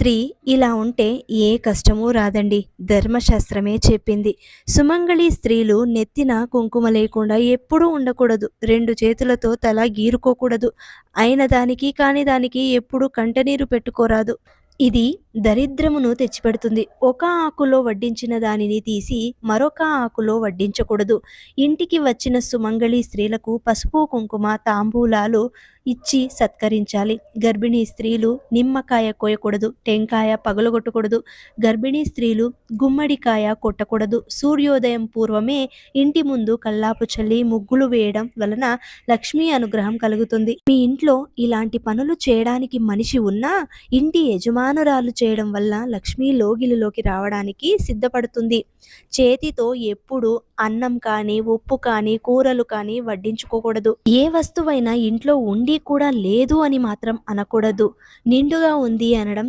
స్త్రీ ఇలా ఉంటే ఏ కష్టమూ రాదండి. ధర్మశాస్త్రమే చెప్పింది. సుమంగళి స్త్రీలు నెత్తిన కుంకుమ లేకుండా ఎప్పుడూ ఉండకూడదు. 2 చేతులతో తల గీరుకోకూడదు. అయిన దానికి కాని దానికి ఎప్పుడూ కంటనీరు పెట్టుకోరాదు. ఇది దరిద్రమును తెచ్చిపెడుతుంది. ఒక ఆకులో వడ్డించిన దానిని తీసి మరొక ఆకులో వడ్డించకూడదు. ఇంటికి వచ్చిన సుమంగళి స్త్రీలకు పసుపు కుంకుమ తాంబూలాలు ఇచ్చి సత్కరించాలి. గర్భిణీ స్త్రీలు నిమ్మకాయ కోయకూడదు. టెంకాయ పగలగొట్టకూడదు. గర్భిణీ స్త్రీలు గుమ్మడికాయ కొట్టకూడదు. సూర్యోదయం పూర్వమే ఇంటి ముందు కల్లాపు చల్లి ముగ్గులు వేయడం వలన లక్ష్మీ అనుగ్రహం కలుగుతుంది. మీ ఇంట్లో ఇలాంటి పనులు చేయడానికి మనిషి ఉన్నా ఇంటి యజమానురాలు చేయడం వల్ల లక్ష్మీ లోగిలిలోకి రావడానికి సిద్ధపడుతుంది. చేతితో ఎప్పుడు అన్నం కానీ ఉప్పు కానీ కూరలు కానీ వడ్డించుకోకూడదు. ఏ వస్తువైనా ఇంట్లో ఉండి కూడా లేదు అని మాత్రం అనకూడదు. నిండుగా ఉంది అనడం